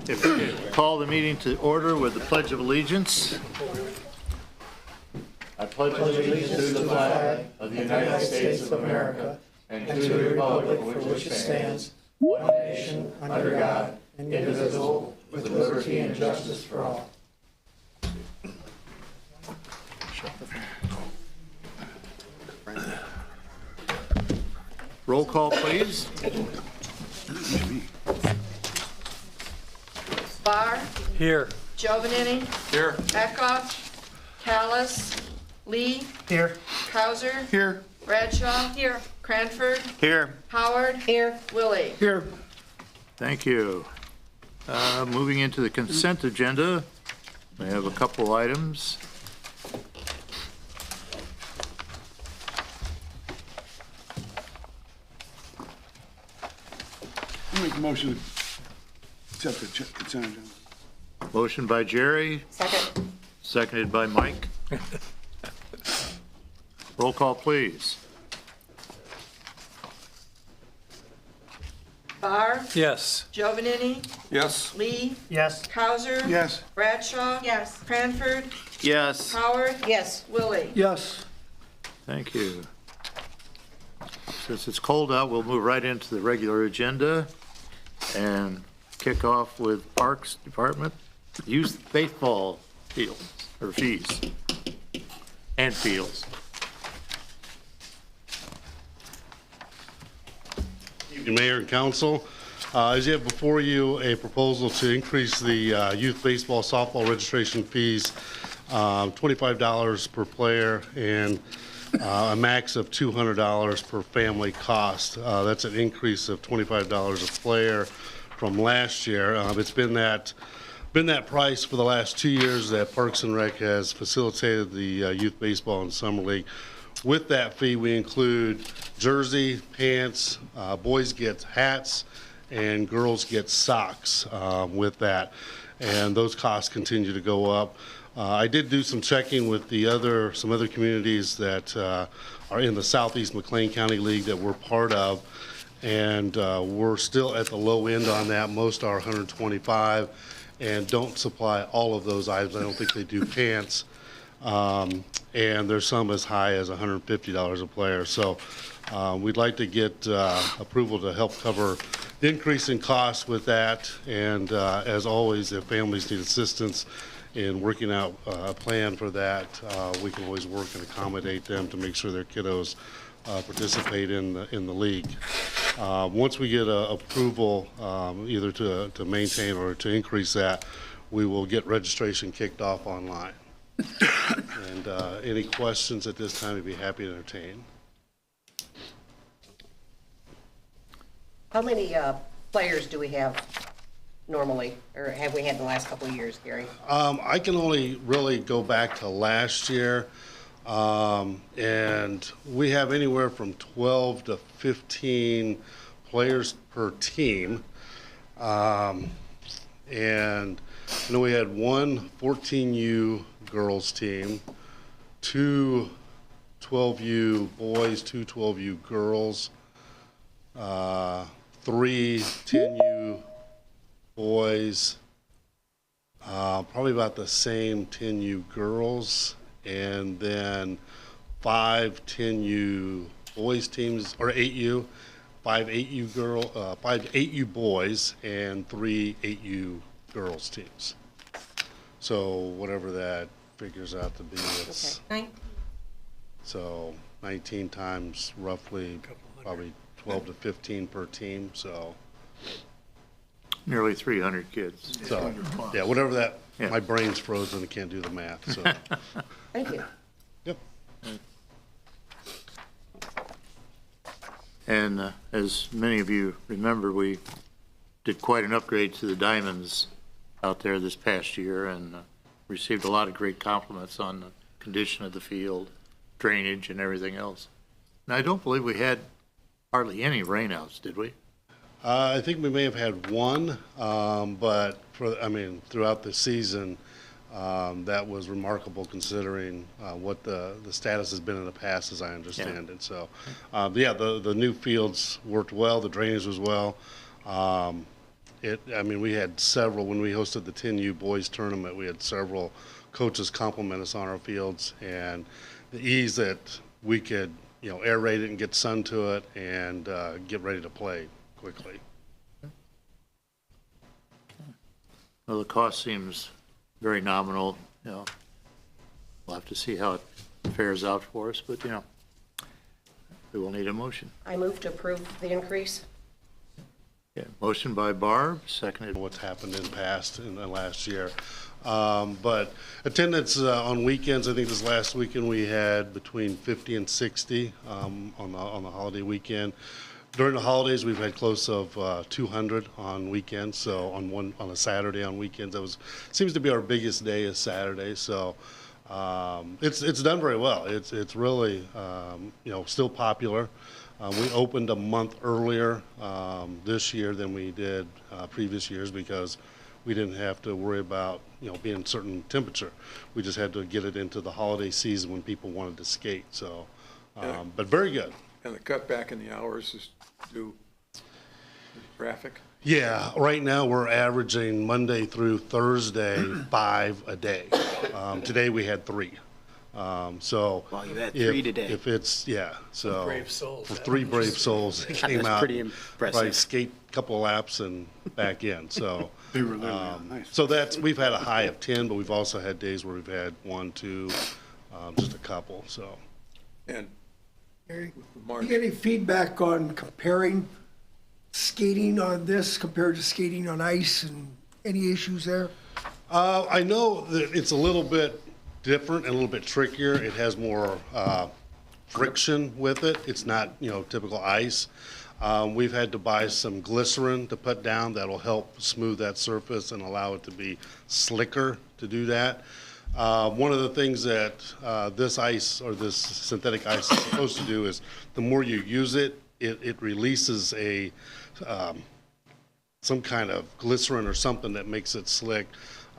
If we could call the meeting to order with the Pledge of Allegiance. I pledge allegiance to the flag of the United States of America and to the republic for which it stands, one nation, under God, indivisible, with liberty and justice for all. Roll call, please. Barr. Here. Giovanini. Here. Eckhoff. Callis. Lee. Here. Crouser. Here. Bradshaw. Here. Cranford. Here. Howard. Here. Willie. Here. Thank you. Moving into the consent agenda, we have a couple items. I'll make a motion to accept the consent agenda. Motion by Jerry, Second. seconded by Mike. Roll call, please. Barr. Yes. Giovanini. Yes. Lee. Yes. Crouser. Yes. Bradshaw. Yes. Cranford. Yes. Howard. Yes. Willie. Yes. Thank you. Since it's cold out, we'll move right into the regular agenda and kick off with Parks Department, youth baseball fields, or fees, and fields. Mayor and Council, as you have before you a proposal to increase the youth baseball softball registration fees, $25 per player and a max of $200 per family cost. That's an increase of $25 a player from last year. It's been that price for the last 2 years that Parks and Rec has facilitated the youth baseball and summer league. With that fee, we include jersey, pants, boys get hats, and girls get socks with that. And those costs continue to go up. I did do some checking with some other communities that are in the Southeast McLean County League that we're part of, and we're still at the low end on that. Most are 125 and don't supply all of those items. I don't think they do pants. And there's some as high as $150 a player. So we'd like to get approval to help cover the increase in costs with that. And as always, if families need assistance in working out a plan for that, we can always work and accommodate them to make sure their kiddos participate in the league. Once we get approval either to maintain or to increase that, we will get registration kicked off online. And any questions at this time, I'd be happy to entertain. How many players do we have normally, or have we had in the last couple of years, Gary? I can only really go back to last year, and we have anywhere from 12 to 15 players per team. And I know we had one 14U girls team, two 12U boys, two 12U girls, three 10U boys, probably about the same 10U girls, and then five 10U boys teams, or 8U, five 8U boys, and three 8U girls teams. So whatever that figures out to be, it's Okay. so 19 times roughly probably 12 to 15 per team. So Nearly 300 kids. yeah, whatever that. Yeah. My brain's frozen. I can't do the math. So Thank you. yep. And as many of you remember, we did quite an upgrade to the diamonds out there this past year, and received a lot of great compliments on the condition of the field, drainage, and everything else. And I don't believe we had hardly any rainouts, did we? I think we may have had one, but throughout the season, that was remarkable considering what the status has been in the past, as I understand it. So, the new fields worked well. The drainage was well. I mean, we had several, when we hosted the 10U boys tournament, we had several coaches compliment us on our fields, and the ease that we could, aerate it and get sun to it and get ready to play quickly. Well, the cost seems very nominal, We'll have to see how it fares out for us, but, we will need a motion. I move to approve the increase. Yeah, motion by Barb, seconded. What's happened in the last year. But attendance on weekends, I think this last weekend we had between 50 and 60 on the holiday weekend. During the holidays, we've had close of 200 on weekends. So on a Saturday on weekends, seems to be our biggest day is Saturday. So it's done very well. It's really still popular. We opened a month earlier this year than we did previous years because we didn't have to worry about being certain temperature. We just had to get it into the holiday season when people wanted to skate. So, but very good. And the cutback in the hours is due to traffic? Yeah, right now we're averaging Monday through Thursday 5 a day. Today we had 3. So Well, you had 3 today. If it's so Brave souls. for 3 brave souls that came That's out, pretty impressive. probably skate a couple of laps and back in. So They were literally nice. so we've had a high of 10, but we've also had days where we've had 1, 2, just a couple. So And Gary, Mark, you get any feedback on comparing skating on this compared to skating on ice and any issues there? I know that it's a little bit different and a little bit trickier. It has more friction with it. It's not, typical ice. We've had to buy some glycerin to put down that'll help smooth that surface and allow it to be slicker to do that. One of the things that this ice or this synthetic ice is supposed to do is the more you use it, it releases some kind of glycerin or something that makes it slick.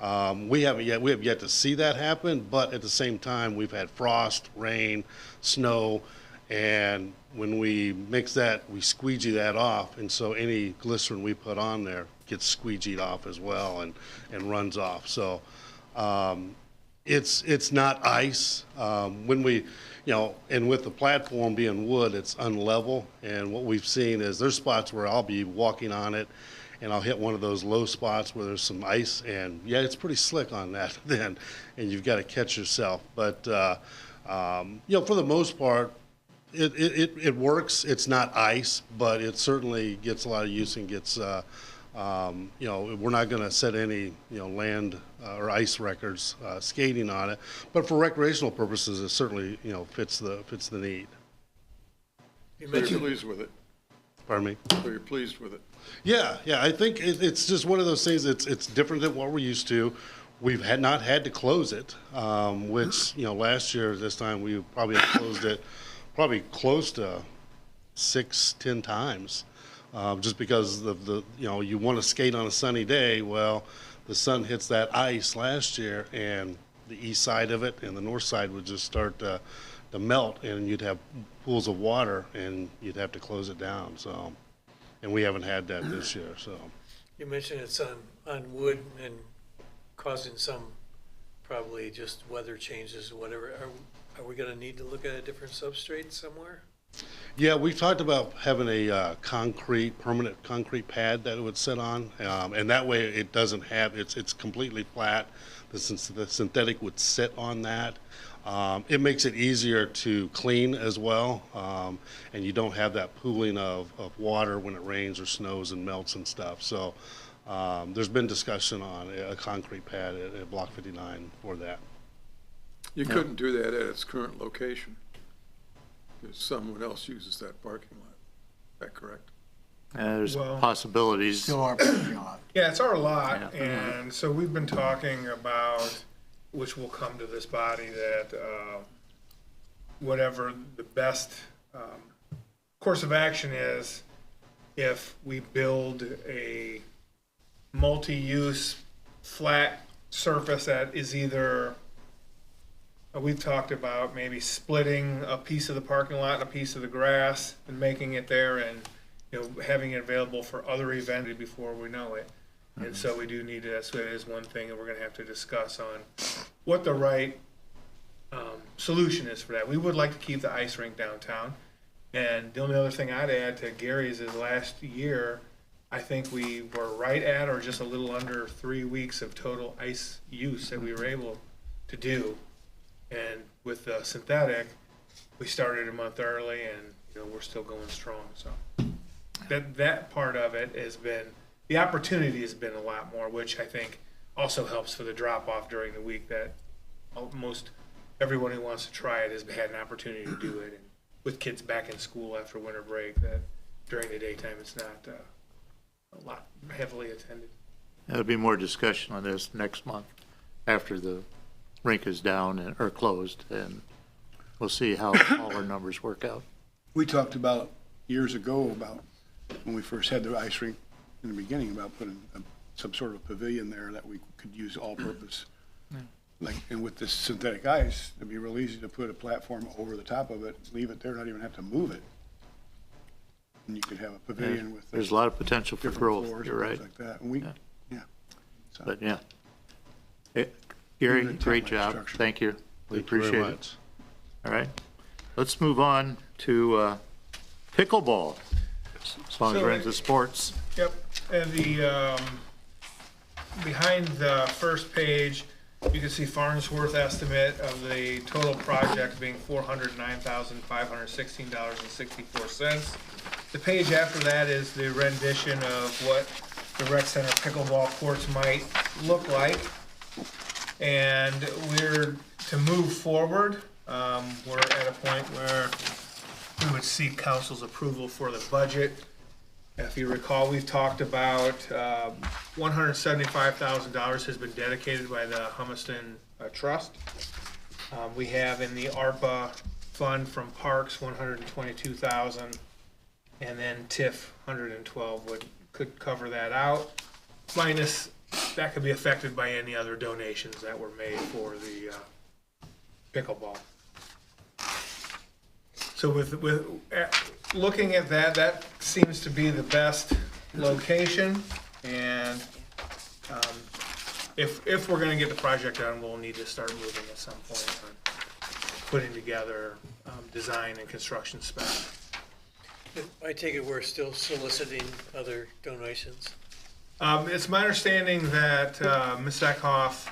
We have yet to see that happen, but at the same time, we've had frost, rain, snow, and when we mix that, we squeegee that off, and so any glycerin we put on there gets squeegeed off as well and runs off. So it's not ice. When we, and with the platform being wood, it's unlevel, and what we've seen is there's spots where I'll be walking on it, and I'll hit one of those low spots where there's some ice, and it's pretty slick on that then, and you've got to catch yourself. But for the most part, it works. It's not ice, but it certainly gets a lot of use and gets. We're not going to set any land or ice records skating on it, but for recreational purposes, it certainly fits the need. You so you're mentioned, pleased with it? Pardon me. So you're pleased with it? Yeah. I think it's just one of those things. It's different than what we're used to. We've not had to close it, which last year this time we probably closed it probably close to 6-10 times, just because of the you want to skate on a sunny day. Well, the sun hits that ice last year, and the east side of it and the north side would just start to melt, and you'd have pools of water, and you'd have to close it down. So. And we haven't had that this year, so. you mentioned it's on wood and causing some probably just weather changes or whatever. Are we gonna need to look at a different substrate somewhere? Yeah, we've talked about having a permanent concrete pad that it would sit on, and that way it doesn't have, it's completely flat. The synthetic would sit on that. It makes it easier to clean as well, and you don't have that pooling of water when it rains or snows and melts and stuff. So there's been discussion on a concrete pad at Block 59 for that. You couldn't do that at its current location, because someone else uses that parking lot. Is that correct? There's Well- possibilities. Still our parking lot. Yeah, it's our lot, Yeah. and so we've been talking about, which will come to this body, that whatever the best course of action is, if we build a multi-use flat surface that is either, we've talked about maybe splitting a piece of the parking lot and a piece of the grass and making it there, and having it available for other events before we know it. And so we do need to, so it is one thing that we're gonna have to discuss on what the right solution is for that. We would like to keep the ice rink downtown. And the only other thing I'd add to Gary's is last year, I think we were right at or just a little under 3 weeks of total ice use that we were able to do. And with the synthetic, we started a month early and, we're still going strong. So that part of it has been, the opportunity has been a lot more, which I think also helps for the drop off during the week, that almost everyone who wants to try it has had an opportunity to do it. And with kids back in school after winter break, that during the daytime it's not a lot heavily attended. There'll be more discussion on this next month after the rink is down or closed, and we'll see how all our numbers work out. We talked about years ago about when we first had the ice rink in the beginning about putting some sort of pavilion there that we could use all purpose. Like, and with this synthetic ice, it'd be real easy to put a platform over the top of it, leave it there, not even have to move it. And you could have a pavilion with There's a lot of potential for different growth, floors you're and right. things like that. And we, yeah. So, But yeah. Gary, Even great termite job. structure. Thank you. We Thank you very appreciate it. much. All right. Let's move on to pickleball, as long as we're into sports. Yep, and the, behind the first page, you can see Farnsworth estimate of the total project being $409,516.64. The page after that is the rendition of what the rec center pickleball courts might look like. And we're, to move forward, we're at a point where we would seek council's approval for the budget. If you recall, we've talked about $175,000 has been dedicated by the Humiston Trust. We have in the ARPA fund from Parks, $122,000, and then TIF, $112 could cover that out. Minus, that could be affected by any other donations that were made for the pickleball. So with looking at that, that seems to be the best location, and if we're gonna get the project done, we'll need to start moving at some point on putting together design and construction specs. I take it we're still soliciting other donations. It's my understanding that Ms. Eckhoff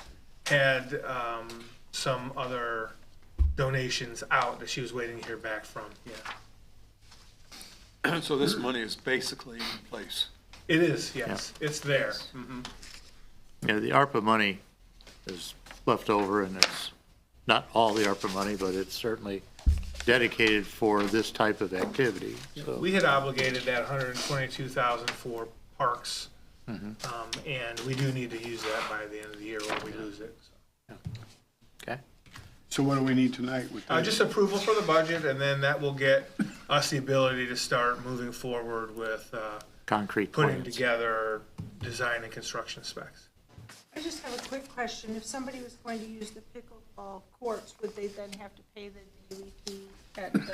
had some other donations out that she was waiting to hear back from, yeah. So this money is basically in place. It is, yes, it's there. Yeah, the ARPA money is left over, and it's not all the ARPA money, but it's certainly dedicated for this type of activity, so. We had obligated that $122,000 for parks, and we do need to use that by the end of the year or we lose it. So. Okay. so what do we need tonight with that? Just approval for the budget, and then that will get us the ability to start moving forward with Concrete putting plans. together design and construction specs. I just have a quick question. If somebody was going to use the pickleball courts, would they then have to pay the daily fee at the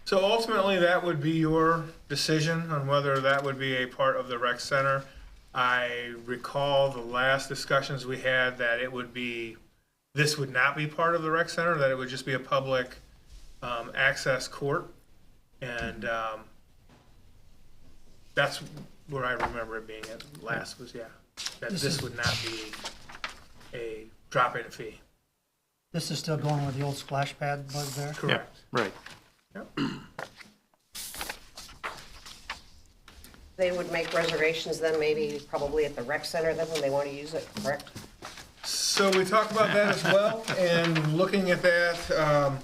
So ultimately, that would be your decision on whether that would be a part of the rec center. I recall the last discussions we had that it would be, this would not be part of the rec center, that it would just be a public access court. And that's where I remember it being at last was, yeah, that this would not be a drop-in fee. This is still going with the old splash pad was there? Correct. Right. Yep. They would make reservations then, maybe probably at the rec center then when they want to use it, correct? So we talked about that as well, and looking at that, I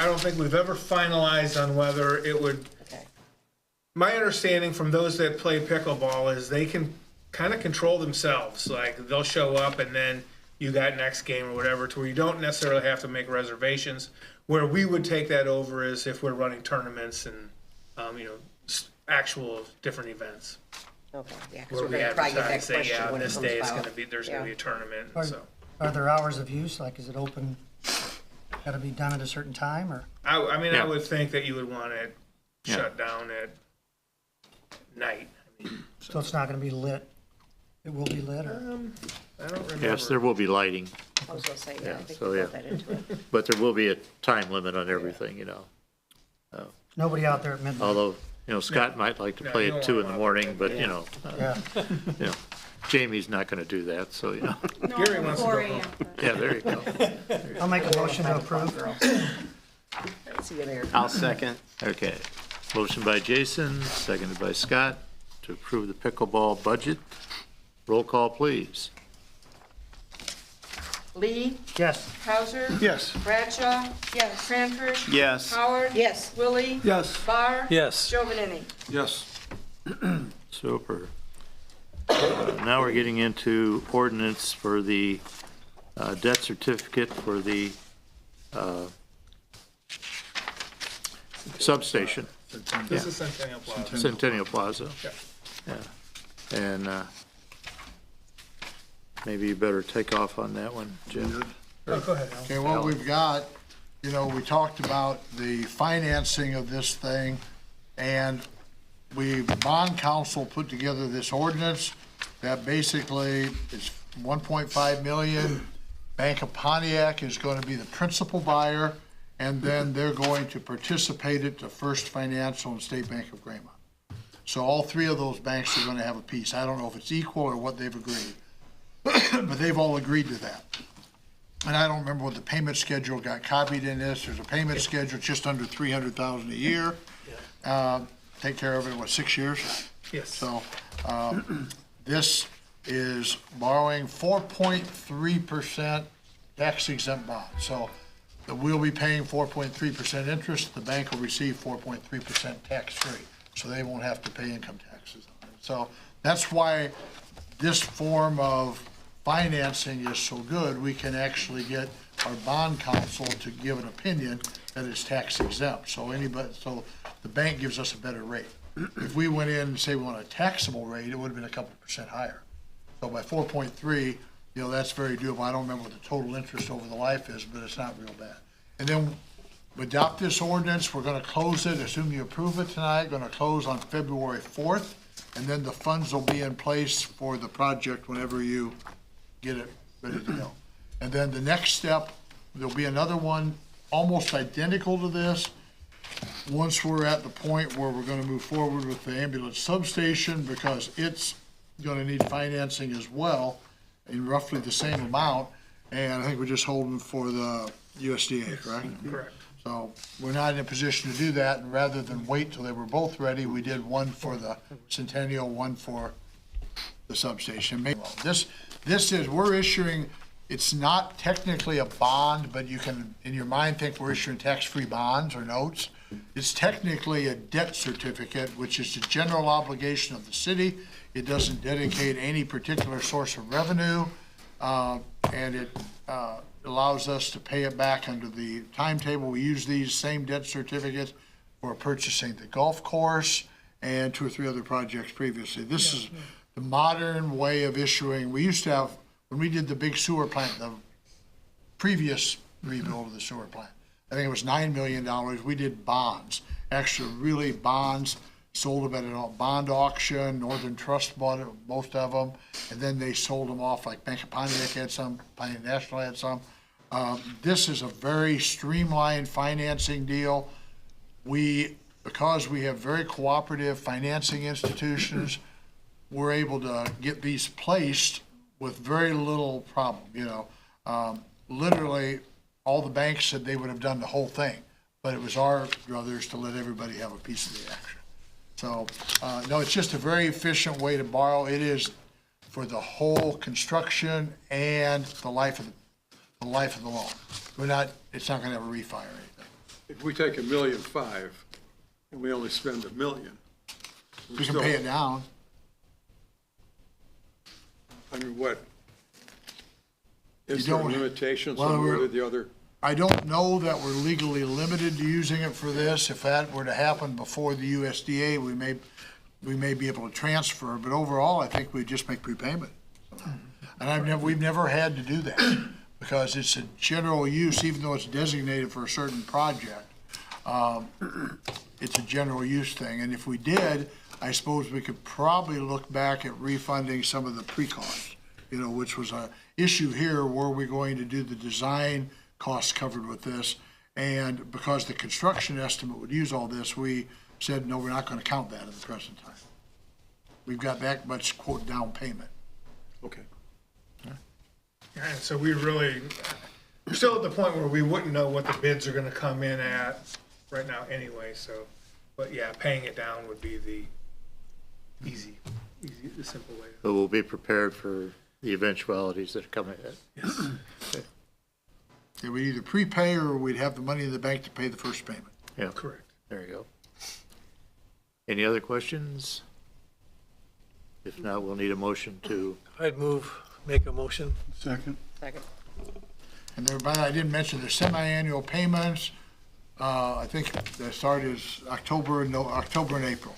don't think we've ever finalized on whether it would. Okay. My understanding from those that play pickleball is they can kind of control themselves. Like they'll show up and then you got next game or whatever, to where you don't necessarily have to make reservations. Where we would take that over is if we're running tournaments and actual different events. Okay, yeah, because Where we're we going to probably get advertise, that say, question yeah, when it this comes day it's about. gonna be, there's gonna be a tournament, Are, so. are there hours of use? Like, is it open, got to be done at a certain time or? I mean, Yeah. I would think that you would want it Yeah. shut down at night. So it's not gonna be lit? It will be lit, or? I don't remember. Yes, there will be lighting, I was gonna say, yeah, I Yeah, think so, we yeah. built that into it. but there will be a time limit on everything, you know. Nobody out there at midnight? Although, you know, Scott might like to No, play you at don't 2 in want the them morning, out but, there. you know, Yeah. you know, Jamie's not gonna do that, so, you know, No, Gary wants to 4 go a.m. yeah, there you go. I'll make a motion to approve. See you there. I'll second. Okay, motion by Jason, seconded by Scott to approve the pickleball budget. Roll call, please. Lee, Yes. Hauser, Yes. Bradshaw. Yes. Cranford. Yes. Howard. Yes. Willie. Yes. Barr. Yes. Joe Vanini. Yes. Super. Now we're getting into ordinance for the debt certificate for the substation, This is Centennial Plaza. Centennial Plaza. Yeah. Yeah. And maybe you better take off on that one, Jim. Oh, go ahead, Al. Okay, what we've got, you know, we talked about the financing of this thing, and bond council put together this ordinance that basically is 1.5 million. Bank of Pontiac is going to be the principal buyer, and then they're going to participate at the First Financial and State Bank of Graymont. So all three of those banks are going to have a piece. I don't know if it's equal or what they've agreed, but they've all agreed to that. And I don't remember what the payment schedule got copied in this. There's a payment schedule just under 300,000 a year. Take care of it, what, 6 years? Yes. So, this is borrowing 4.3% tax exempt bond. So we'll be paying 4.3% interest. The bank will receive 4.3% tax free. So they won't have to pay income taxes on it. So that's why this form of financing is so good. We can actually get our bond counsel to give an opinion that it's tax exempt. So so the bank gives us a better rate. If we went in and say we want a taxable rate, it would have been a couple % higher. So by 4.3, you know, that's very doable. I don't remember what the total interest over the life is, but it's not real bad. And then we adopt this ordinance, we're gonna close it, assume you approve it tonight, gonna close on February 4th, and then the funds will be in place for the project whenever you get it ready to go. And then the next step, there'll be another one almost identical to this. Once we're at the point where we're gonna move forward with the ambulance substation, because it's gonna need financing as well in roughly the same amount. And I think we're just holding for the USDA, correct? Correct. So we're not in a position to do that, and rather than wait till they were both ready, we did one for the Centennial, one for the substation. This is, we're issuing, it's not technically a bond, but you can, in your mind, think we're issuing tax-free bonds or notes. It's technically a debt certificate, which is the general obligation of the city. It doesn't dedicate any particular source of revenue, and it allows us to pay it back under the timetable. We use these same debt certificates for purchasing the golf course and 2 or 3 other projects previously. This is the modern way of issuing. We used to have, when we did the big sewer plant, the previous rebuild of the sewer plant, I think it was $9 million. We did bonds, actually really bonds, sold them at a bond auction. Northern Trust bought it, most of them, and then they sold them off, like Bank of Pontiac had some, Pontiac National had some. This is a very streamlined financing deal. Because we have very cooperative financing institutions, we're able to get these placed with very little problem, you know. Literally, all the banks said they would have done the whole thing, but it was our druthers to let everybody have a piece of the action. So, no, it's just a very efficient way to borrow. It is for the whole construction and the life of the loan. It's not gonna have a refi or anything. If we take $1.5 million and we only spend $1 million. We can pay it down. I mean, what? Is You there don't- limitations well, on we're- whether the other? I don't know that we're legally limited to using it for this. If that were to happen before the USDA, we may be able to transfer, but overall, I think we just make prepayment. And we've never had to do that, because it's a general use, even though it's designated for a certain project. It's a general use thing, and if we did, I suppose we could probably look back at refunding some of the pre-costs, which was a issue here. Were we going to do the design costs covered with this? And because the construction estimate would use all this, we said, no, we're not gonna count that at the present time. We've got that much quote down payment. Okay. And so we're still at the point where we wouldn't know what the bids are gonna come in at right now anyway, so, but yeah, paying it down would be the the simple way. But we'll be prepared for the eventualities that come ahead. Yes. Yeah, we'd either prepay or we'd have the money in the bank to pay the first payment. Yeah, Correct. there you go. Any other questions? If not, we'll need a motion to, Make a motion. Second? Second. And everybody, I didn't mention the semi-annual payments. I think the start is October and April.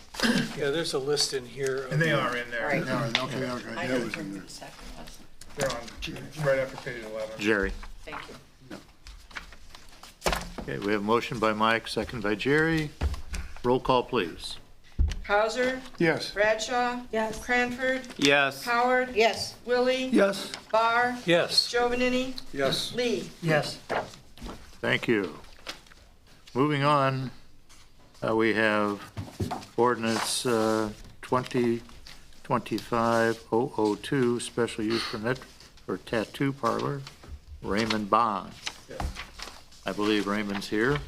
Yeah, there's a list in here. And they are in there. Right. Yeah, okay, okay. I That didn't was in turn there. the second lesson. They're on, right after page 11. Jerry. Thank you. Okay, we have a motion by Mike, second by Jerry. Roll call, please. Hauser, Yes. Bradshaw. Yes. Cranford, Yes. Howard, Yes. Willie, Yes. Barr, Yes. Giovanini, Yes. Lee. Yes, Thank you. Moving on, we have ordinance 2025-002, special use permit for tattoo parlor, Raymond Bond. I believe Raymond's here.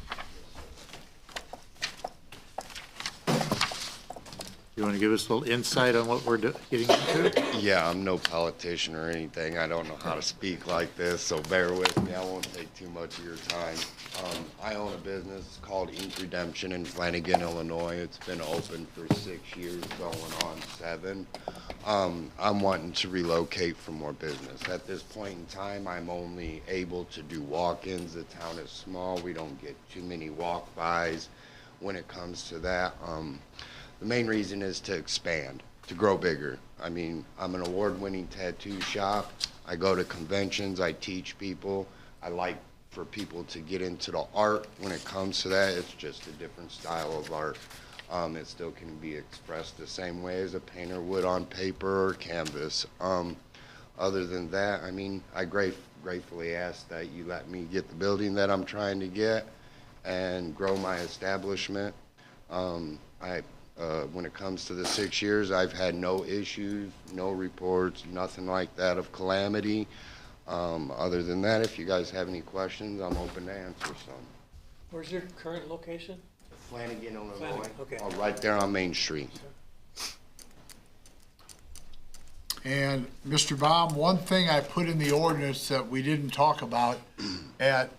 You want to give us a little insight on what we're getting into? Yeah, I'm no politician or anything. I don't know how to speak like this, so bear with me. I won't take too much of your time. I own a business called Ink Redemption in Flanagan, Illinois. It's been open for 6 years, going on 7. I'm wanting to relocate for more business. At this point in time, I'm only able to do walk-ins. The town is small. We don't get too many walk-bys when it comes to that. The main reason is to expand, to grow bigger. I mean, I'm an award-winning tattoo shop. I go to conventions, I teach people. I like for people to get into the art. When it comes to that, it's just a different style of art. It still can be expressed the same way as a painter would on paper or canvas. Other than that, I mean, I gratefully ask that you let me get the building that I'm trying to get and grow my establishment. When it comes to the 6 years, I've had no issues, no reports, nothing like that of calamity. Other than that, if you guys have any questions, I'm open to answer some. Where's your current location? Flanagan, Illinois. Flanagan, okay. Right there on Main Street. And Mr. Baum, one thing I put in the ordinance that we didn't talk about at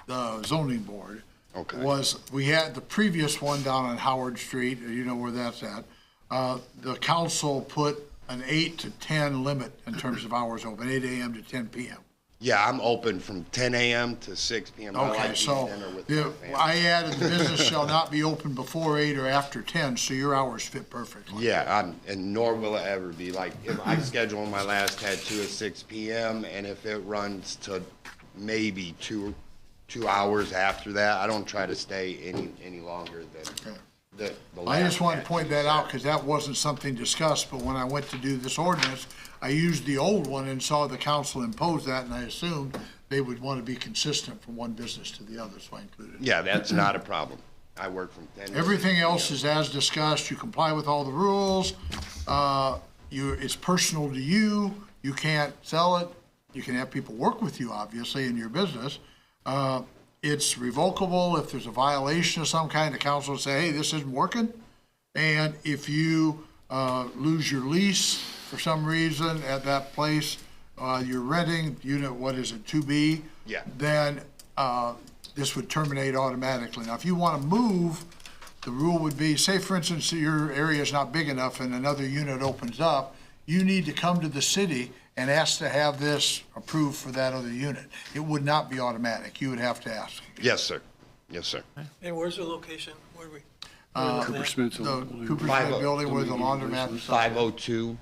the zoning board Okay. was, we had the previous one down on Howard Street, you know where that's at. The council put an 8 to 10 limit in terms of hours open, 8 a.m. to 10 p.m. Yeah, I'm open from 10 a.m. to 6 p.m. I like Okay, to eat so dinner with the- my family. I added the business shall not be open before 8 or after 10, so your hours fit perfectly. Yeah, and nor will it ever be. Like, if I schedule my last tattoo at 6 p.m., and if it runs to maybe two hours after that, I don't try to stay any longer than the I just last wanted to point tattoo that out, set. because that wasn't something discussed, but when I went to do this ordinance, I used the old one and saw the council impose that, and I assumed they would want to be consistent from one business to the other, so I included it. Yeah, that's not a problem. I work from 10 to Everything 6 else p.m. is as discussed, you comply with all the rules, it's personal to you, you can't sell it, you can have people work with you, obviously, in your business. It's revocable if there's a violation of some kind, the council will say, hey, this isn't working. And if you lose your lease for some reason at that place, you're renting, unit, what is it, 2B? Yeah. Then this would terminate automatically. Now, if you want to move, the rule would be, say, for instance, your area is not big enough and another unit opens up, you need to come to the city and ask to have this approved for that other unit. It would not be automatic. You would have to ask. Yes, sir. Yes, sir. And where's the location? Where are we? Cooper Smith's The old building. Cooper Smith building where the laundromat and stuff. 502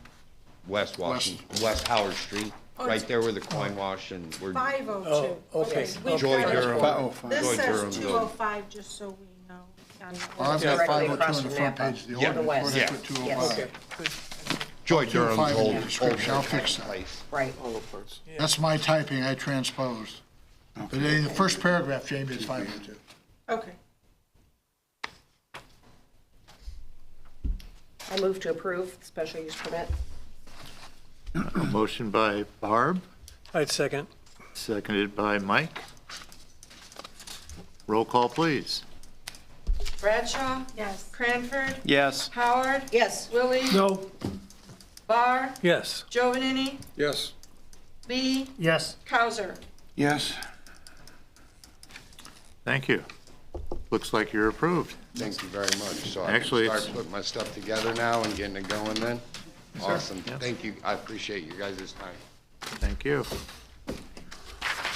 West Washington, West Howard Street. Oh, right it's there where the coin wash and we're, 502. Oh, okay. We've Joy got it. Durham. Oh, fine. This Joy says Durham 205, just so we know. on the Well, I've list. got Directly 502 across on the from front Napa. page of the Yeah. ordinance. Where did I Yes. put Yes. 205? Joy Durham's 205 in old. the description. I'll fix that. place. Right. That's my typing, I transposed. But in the first paragraph, Jamie, it's 502. Okay. I move to approve the special use permit. A motion by Barb, I'd second. seconded by Mike. Roll call, please. Bradshaw, Yes. Cranford, Yes. Howard, Yes. Willie, No, Yes. Giovanini, Yes, Lee, Yes. Cowser. Yes. Thank you. Looks like you're approved. Thank you very much. So I Actually, can it's- start putting my stuff together now and getting it going then? Awesome. Yeah. Thank you. I appreciate you guys' time. Thank you.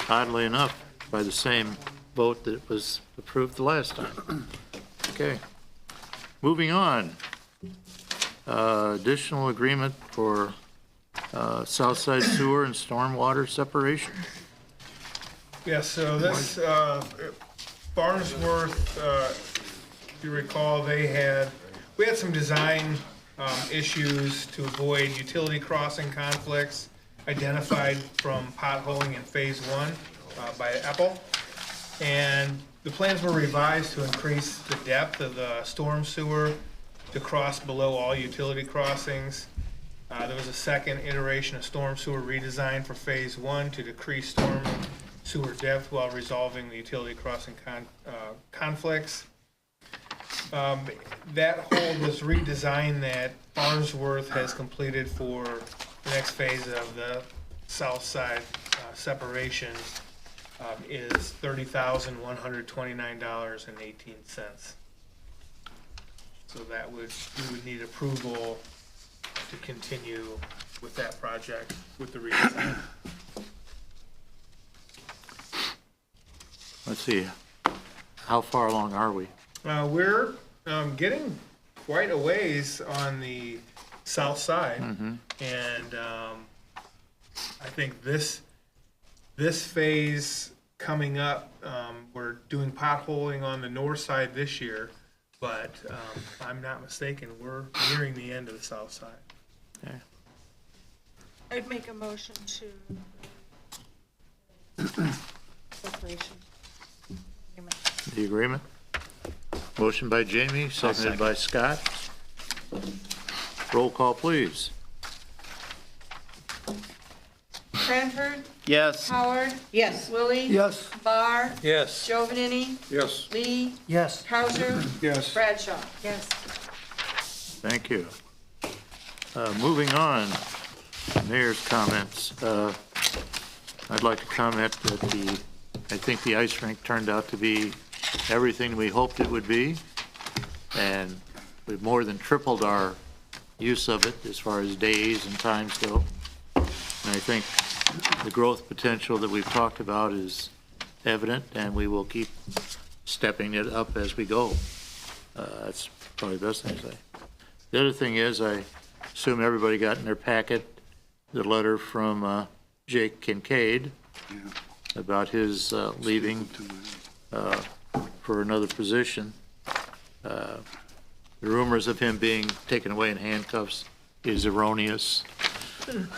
Oddly enough, by the same vote that was approved the last time. Okay. Moving on. Additional agreement for Southside Sewer and Stormwater separation. Yeah, so this, Barnesworth, if you recall, we had some design issues to avoid utility crossing conflicts identified from potholing in phase one by Apple. And the plans were revised to increase the depth of the storm sewer to cross below all utility crossings. There was a second iteration of storm sewer redesign for phase one to decrease storm sewer depth while resolving the utility crossing conflicts. That hole was redesigned that Farnsworth has completed for the next phase of the south side separation is $30,129.18. So we would need approval to continue with that project with the redesign. Let's see, how far along are we? We're getting quite a ways on the south side, and I think this phase coming up, we're doing potholing on the north side this year, but if I'm not mistaken, we're nearing the end of the south side. Okay. I'd make a motion to separation agreement. The agreement? Motion by Jamie, seconded by Scott. Roll call, please. Cranford, Yes. Howard, Yes. Willie, yes, Barr, Yes. Giovanini, yes. Lee, Yes. Cowser, Yes. Bradshaw. Yes. Thank you. Moving on, mayor's comments. I'd like to comment that I think the ice rink turned out to be everything we hoped it would be. And we've more than tripled our use of it as far as days and times go. And I think the growth potential that we've talked about is evident, and we will keep stepping it up as we go. That's probably the best thing to say. The other thing is, I assume everybody got in their packet the letter from Jake Kincaid about his leaving for another position. The rumors of him being taken away in handcuffs is erroneous.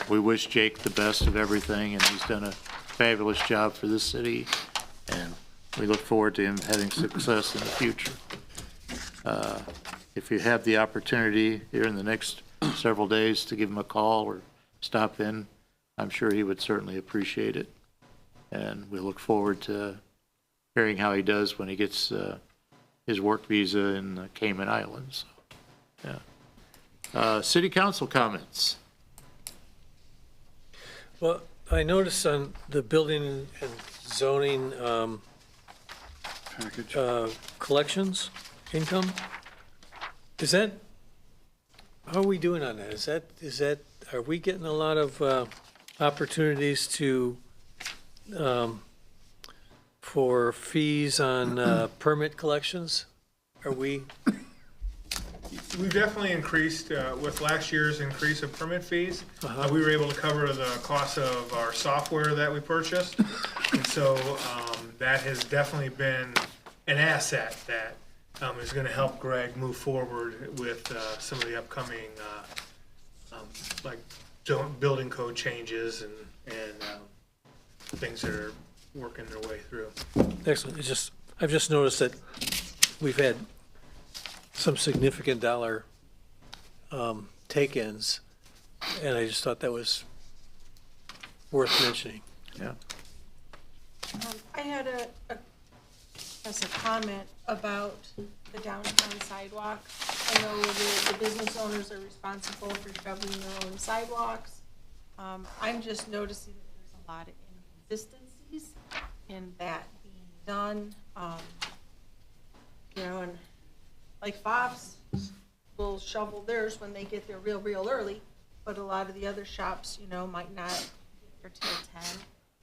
We wish Jake the best of everything, and he's done a fabulous job for this city, and we look forward to him having success in the future. If you have the opportunity here in the next several days to give him a call or stop in, I'm sure he would certainly appreciate it. And we look forward to hearing how he does when he gets his work visa in the Cayman Islands. Yeah. City council comments. Well, I noticed on the building and zoning Package. collections income, how are we doing on that? Are we getting a lot of opportunities for fees on permit collections? Are we We've definitely increased, with last year's increase of permit fees, we were able to cover the cost of our software that we purchased. And so that has definitely been an asset that is going to help Greg move forward with some of the upcoming, like building code changes and things that are working their way through. Excellent. I've just noticed that we've had some significant dollar take-ins, and I just thought that was worth mentioning. Yeah. I had as a comment about the downtown sidewalk. I know the business owners are responsible for shoveling their own sidewalks. I'm just noticing that there's a lot of inconsistencies in that being done. You know, and like Bob's will shovel theirs when they get there real early, but a lot of the other shops, you know, might not get there till 10,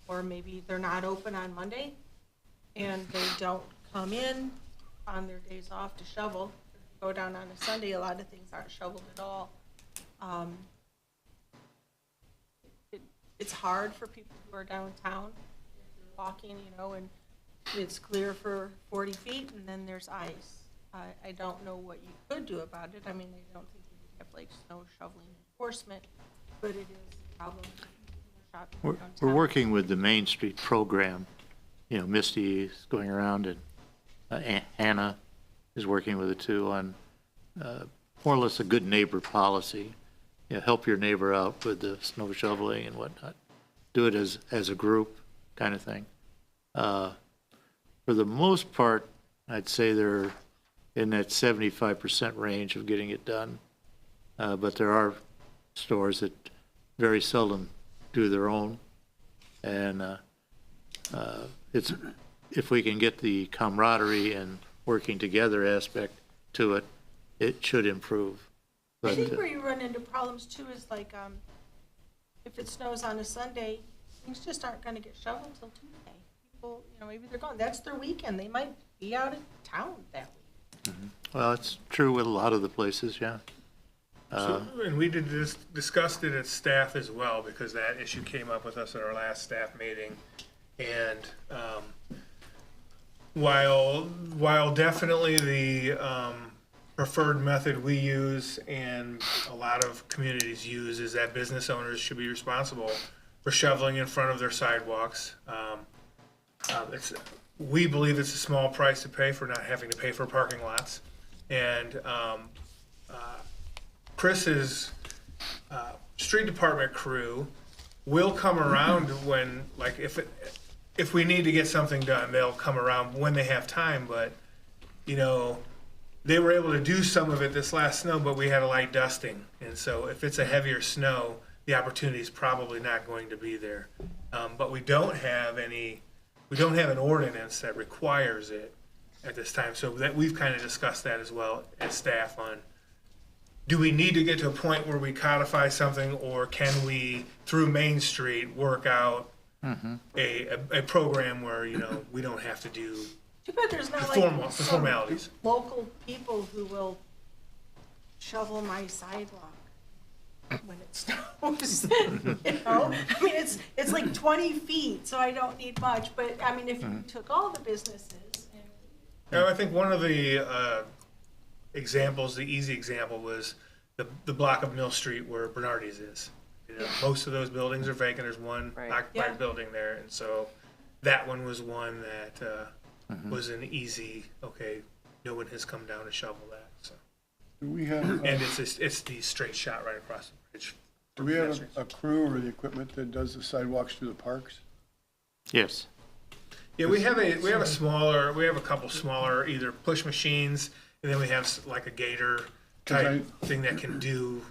or maybe they're not open on Monday, and they don't come in on their days off to shovel. Go down on a Sunday, a lot of things aren't shoveled at all. It's hard for people who are downtown, walking, you know, and it's clear for 40 feet, and then there's ice. I don't know what you could do about it. I mean, I don't think you would have like snow shoveling enforcement, but it is a problem. We're working with the Main Street program. You know, Misty is going around, and Hannah is working with it too on more or less a good neighbor policy. You know, help your neighbor out with the snow shoveling and whatnot. Do it as a group kind of thing. For the most part, I'd say they're in that 75% range of getting it done. But there are stores that very seldom do their own. And it's, if we can get the camaraderie and working together aspect to it, it should improve. But, I think where you run into problems too is like, if it snows on a Sunday, things just aren't gonna get shoveled till Tuesday. People, you know, maybe they're gone, that's their weekend, they might be out of town that week. well, it's true with a lot of the places, yeah. And we discussed it at staff as well, because that issue came up with us at our last staff meeting. And while definitely the preferred method we use and a lot of communities use is that business owners should be responsible for shoveling in front of their sidewalks. We believe it's a small price to pay for not having to pay for parking lots. And Chris's street department crew will come around when, like, if we need to get something done, they'll come around when they have time. But, you know, they were able to do some of it this last snow, but we had a light dusting. And so if it's a heavier snow, the opportunity is probably not going to be there. But we don't have an ordinance that requires it at this time. So that we've kind of discussed that as well as staff on, do we need to get to a point where we codify something, or can we, through Main Street, work out a program where, you know, we don't have to do Too bad there's not the like formalities. local people who will shovel my sidewalk when it snows. You know, I mean, it's like 20 feet, so I don't need much. But I mean, if you took all the businesses, and I think one of the examples, the easy example, was the block of Mill Street where Bernardi's is. You know, most of those buildings are vacant. There's one occupied Yeah. building there, and so that one was one that was an easy. Okay, no one has come down to shovel that. So, Do we have, and it's the straight shot right across the bridge. do we have a crew or the equipment that does the sidewalks through the parks? Yes. Yeah, we have a couple smaller either push machines, and then we have like a gator type thing that can do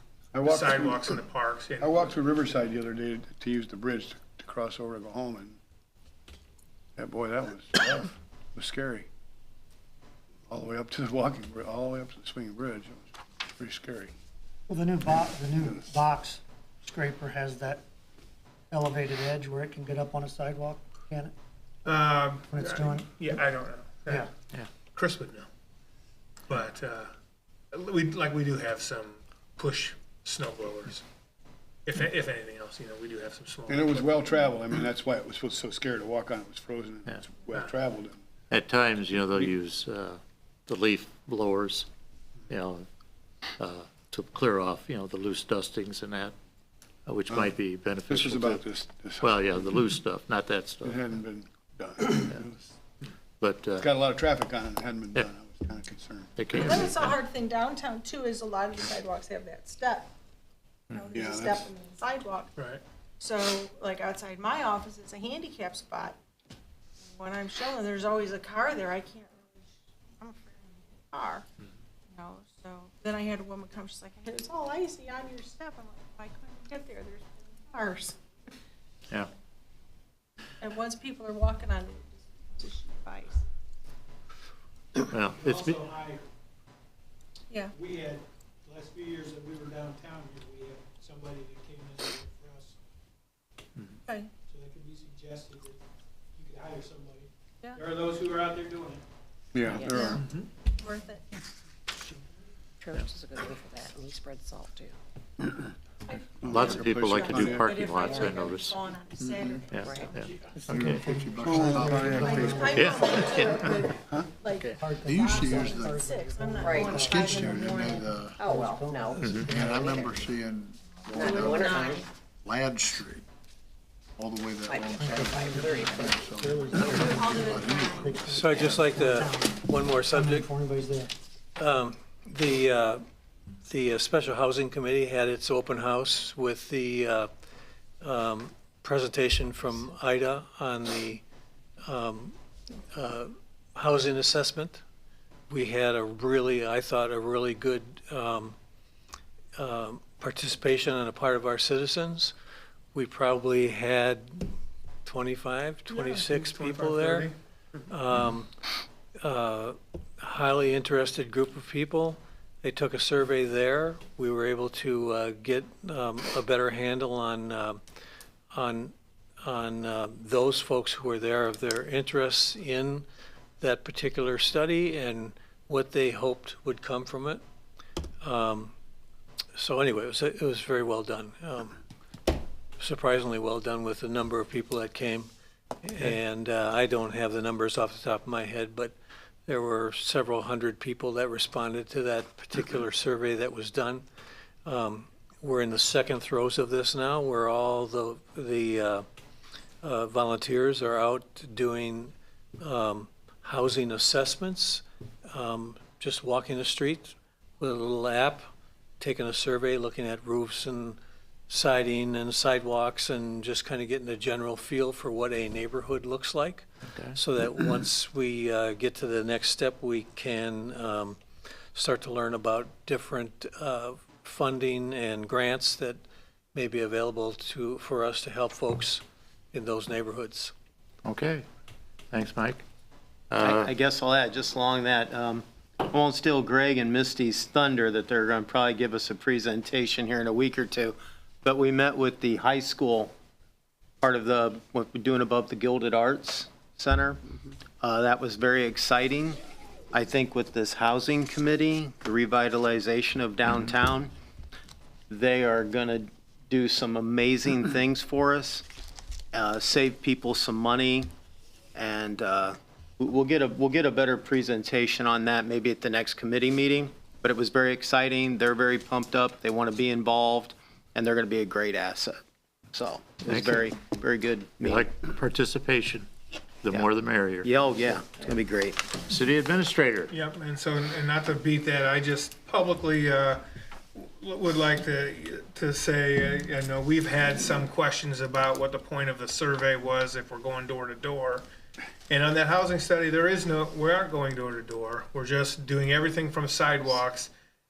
sidewalks in the parks. I walked through Riverside the other day to use the bridge to cross over and go home, and yeah, boy, that was rough. It was scary. All the way up to the all the way up to the swinging bridge. It was pretty scary. Well, the new box scraper has that elevated edge where it can get up on a sidewalk, can it? When it's doing it? Yeah, I don't know. Yeah. Chris would know. But we do have some push snow blowers. If anything else, we do have some small. And it was well-traveled. I mean, that's why it was so scary to walk on. It was frozen and it's well-traveled. At times, they'll use the leaf blowers, to clear off, the loose dustings and that, which might be beneficial. This was about this. Well, yeah, the loose stuff, not that stuff. It hadn't been done. But It's got a lot of traffic on it. It hadn't been done. I was kind of concerned. it can Then be. it's a hard thing downtown too, is a lot of the sidewalks have that step. There's Yeah, a step that's- in the sidewalk. Right. So, like outside my office, it's a handicap spot. When I'm showing, there's always a car there, I can't really, I'm afraid of the car, so. Then I had a woman come, she's like, it's all icy on your step. I'm like, I couldn't get there, there's cars. Yeah. And once people are walking on it, it's just a sheet of ice. Well, it's, be- Also, Yeah, we had, the last few years that we were downtown here, we had somebody that came in for us. okay, So that could be suggested that you could hire somebody. Yeah. There are those who are out there doing it. Yeah, there are. worth it. Church is a good one for that, and we spread salt too. lots of people like to do But parking But lots, if I notice. On a Saturday. Yeah, Right. yeah. Okay. I like, They used to use the six, I'm not Right. going at skid 5 steer, in the didn't they, morning. the, Oh, well, no, and I remember seeing not in the wintertime, Ladd Street, all the way that like long. 5:30. So I'd just like to, one more subject. Before anybody's there. The Special Housing Committee had its open house with the presentation from Ida on the housing assessment. We had I thought, a really good participation on the part of our citizens. We probably had 25, 26 people there. Highly interested group of people. They took a survey there. We were able to get a better handle on those folks who were there, of their interests in that particular study and what they hoped would come from it. So anyway, it was very well done. Surprisingly well done with the number of people that came. And I don't have the numbers off the top of my head, but there were several hundred people that responded to that particular survey that was done. We're in the second throes of this now, where all the volunteers are out doing housing assessments, just walking the street with a little app, taking a survey, looking at roofs and siding and sidewalks, and just kind of getting a general feel for what a neighborhood looks like. Okay. So that once we get to the next step, we can start to learn about different funding and grants that may be available for us to help folks in those neighborhoods. Okay. Thanks, Mike. I guess I'll add, just along that, I won't steal Greg and Misty's thunder that they're going to probably give us a presentation here in a week or two, but we met with the high school, part of what we're doing above the Gilded Arts Center. That was very exciting. I think with this housing committee, the revitalization of downtown, they are going to do some amazing things for us, save people some money, and we'll get a better presentation on that maybe at the next committee meeting. But it was very exciting. They're very pumped up. They want to be involved, and they're going to be a great asset. So it was Thank you. very, very good We meeting. like participation. The more the merrier. Yeah, oh, yeah, it's going to be great. City Administrator. Yep, and so, and not to beat that, I just publicly would like to say, I know we've had some questions about what the point of the survey was if we're going door to door. And on that housing study, we aren't going door to door. We're just doing everything from sidewalks,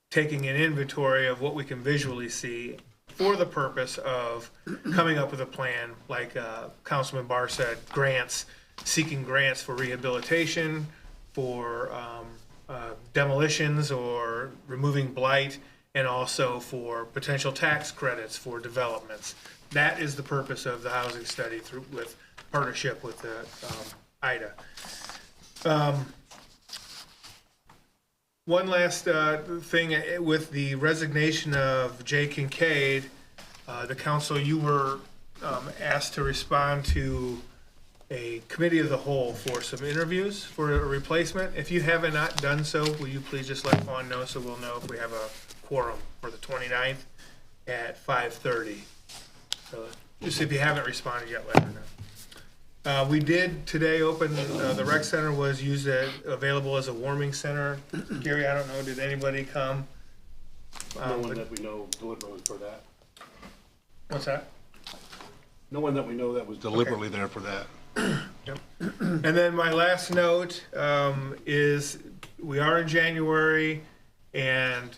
taking an inventory of what we can visually see for the purpose of coming up with a plan, like Councilman Barr said, grants, seeking grants for rehabilitation, for demolitions or removing blight, and also for potential tax credits for developments. That is the purpose of the housing study with partnership with the IDA. One last thing, with the resignation of Jay Kincaid, the council, you were asked to respond to a committee of the whole for some interviews for a replacement. If you haven't not done so, will you please just let Fawn know so we'll know if we have a quorum for the 29th at 5:30. So just if you haven't responded yet, let her know. We did today open, the rec center was used, available as a warming center. Gary, I don't know, did anybody come? No one that we know deliberately for that. What's that? No one that we know that was deliberately there for that. Yep. And then my last note is we are in January, and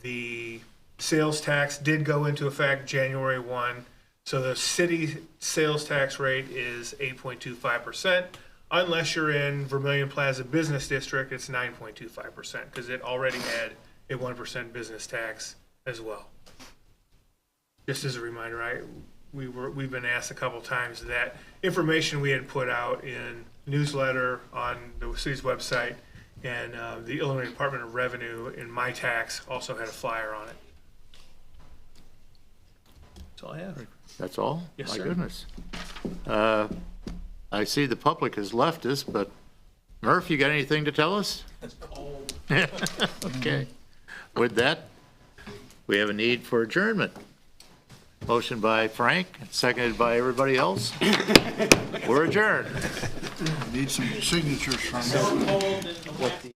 the sales tax did go into effect January 1. So the city sales tax rate is 8.25%. Unless you're in Vermilion Plaza Business District, it's 9.25% because it already had a 1% business tax as well. Just as a reminder, we've been asked a couple times that information we had put out in newsletter on the city's website, and the Illinois Department of Revenue in My Tax also had a flyer on it. That's all I have. That's all? Yes, My sir. goodness. I see the public has left us, but Murph, you got anything to tell us? It's cold. Okay. With that, we have a need for adjournment. Motion by Frank, seconded by everybody else. We're adjourned. Need some signatures from So cold in the